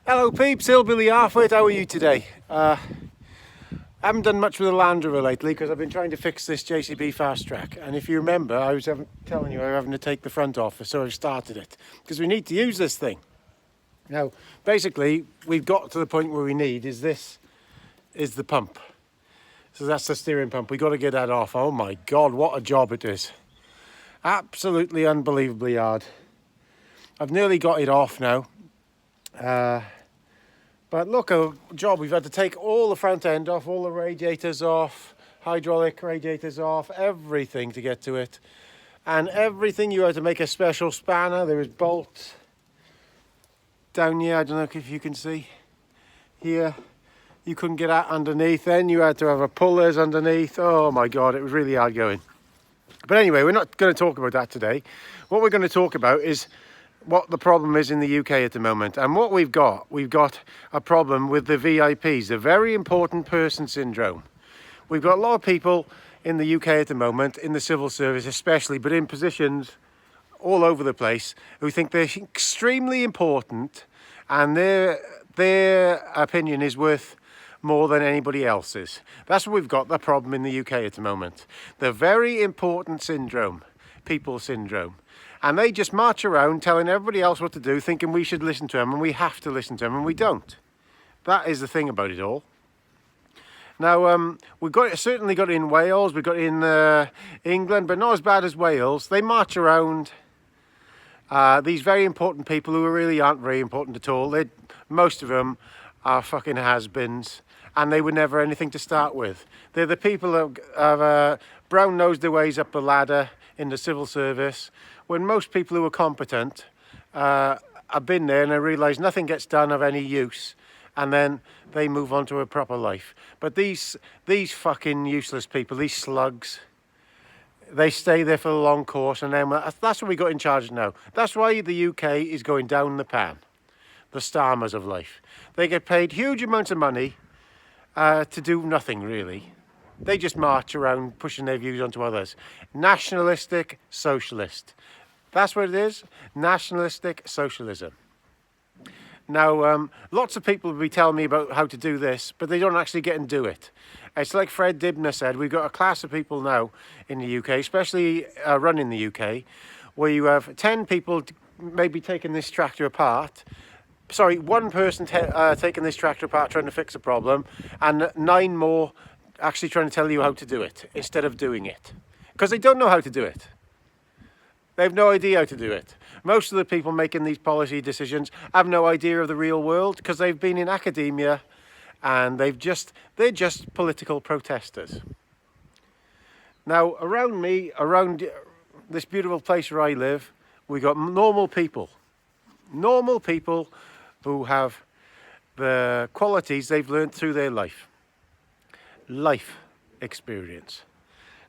Hello peeps, Hillbilly Halfwit, how are you today? I haven't done much with the Land Rover lately because I've been trying to fix this JCB Fast Track, and if you remember I was telling you I was having to take the front off, so I've started it because we need to use this thing. Now basically we've got to the point where we need is the pump. So that's the steering pump, we've got to get that off. Oh my god, what a job it is. Absolutely unbelievably hard. I've nearly got it off now. But look, a job. We've had to take all the front end off, all the radiators off, hydraulic radiators off, everything to get to it. And everything, you had to make a special spanner. There was bolts down here, I don't know if you can see. Here, you couldn't get out underneath. Then you had to have a pullers underneath. Oh my God, it was really hard going. But anyway, we're not going to talk about that today. What we're going to talk about is what the problem is in the UK at the moment. And what we've got a problem with the VIPs, the very important person syndrome. We've got a lot of people in the UK at the moment, in the civil service especially, but in positions all over the place, who think they're extremely important and their opinion is worth more than anybody else's. That's what we've got, the problem in the UK at the moment. The very important syndrome, people syndrome. And they just march around telling everybody else what to do, thinking we should listen to them and we have to listen to them, and we don't. That is the thing about it all. Now, we've certainly got it in Wales, we've got it in England, but not as bad as Wales. They march around these very important people who really aren't very important at all. Most of them are fucking has-beens, and they were never anything to start with. They're the people who have brown-nosed their ways up the ladder in the civil service, when most people who are competent have been there and they realise nothing gets done of any use, and then they move on to a proper life. But these fucking useless people, these slugs, they stay there for the long course, and then that's what we got in charge now. That's why the UK is going down the pan. The Starmers of life. They get paid huge amounts of money to do nothing really. They just march around pushing their views onto others. Nationalistic socialist. That's what it is. Nationalistic socialism. Now, lots of people will be telling me about how to do this, but they don't actually get and do it. It's like Fred Dibner said, we've got a class of people now in the UK, especially running the UK, where you have 10 people maybe taking this tractor apart. Sorry, one person taking this tractor apart trying to fix a problem, and 9 more actually trying to tell you how to do it instead of doing it, because they don't know how to do it. They have no idea how to do it. Most of the people making these policy decisions have no idea of the real world because they've been in academia and they're just political protesters. Now around me, around this beautiful place where I live, we got normal people who have the qualities they've learned through their life experience.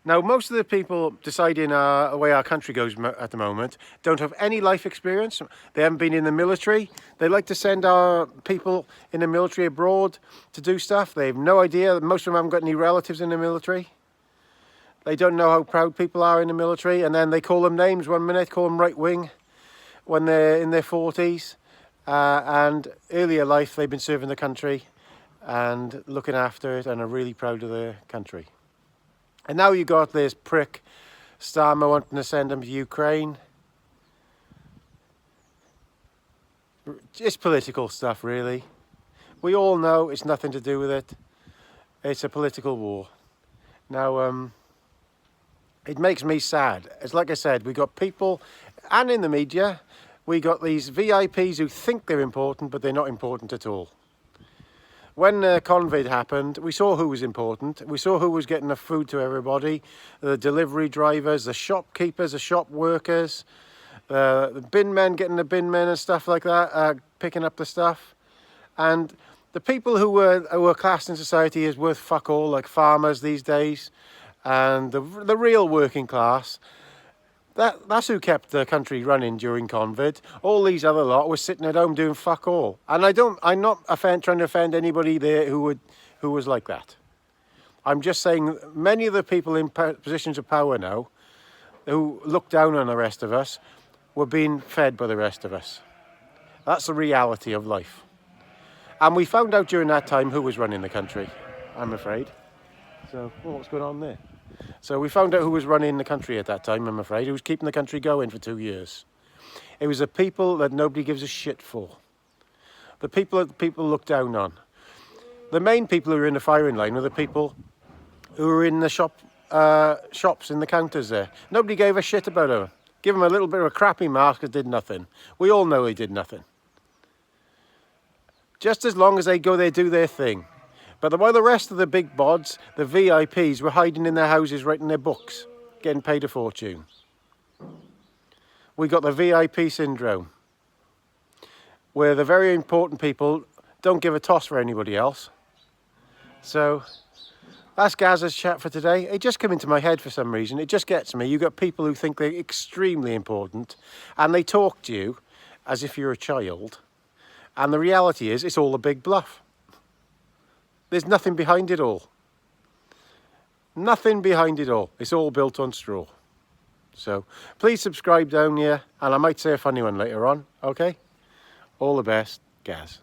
Now, most of the people deciding the way our country goes at the moment don't have any life experience. They haven't been in the military. They like to send our people in the military abroad to do stuff. They have no idea. Most of them haven't got any relatives in the military. They don't know how proud people are in the military, and then they call them names one minute, call them right wing when they're in their 40s. And earlier life, they've been serving the country and looking after it and are really proud of their country. And now you got this prick Starmer wanting to send them to Ukraine. It's political stuff really. We all know it's nothing to do with it. It's a political war. Now it makes me sad. It's like I said, we got people, and in the media, we got these VIPs who think they're important, but they're not important at all. When COVID happened, we saw who was important. We saw who was getting the food to everybody. The delivery drivers, the shopkeepers, the shop workers, the bin men getting the bin men and stuff like that, picking up the stuff. And the people who were classed in society as worth fuck all, like farmers these days, and the real working class, that's who kept the country running during COVID. All these other lot were sitting at home doing fuck all. And I'm not trying to offend anybody there who was like that. I'm just saying many of the people in positions of power now who look down on the rest of us were being fed by the rest of us. That's the reality of life. And we found out during that time who was running the country, I'm afraid. So, what's going on there? So we found out who was running the country at that time, I'm afraid, who was keeping the country going for 2 years. It was the people that nobody gives a shit for. The people that people look down on. The main people who were in the firing line were the people who were in the shops in the counters there. Nobody gave a shit about them. Give them a little bit of a crappy mark, it did nothing. We all know they did nothing. Just as long as they go there, do their thing. But while the rest of the big bods, the VIPs, were hiding in their houses writing their books, getting paid a fortune. We got the VIP syndrome, where the very important people don't give a toss for anybody else. So that's Gaz's chat for today. It just came into my head for some reason. It just gets me. You got people who think they're extremely important, and they talk to you as if you're a child. And the reality is, it's all a big bluff. There's nothing behind it all. Nothing behind it all. It's all built on straw. So please subscribe down here, and I might say a funny one later on. Okay? All the best, Gaz.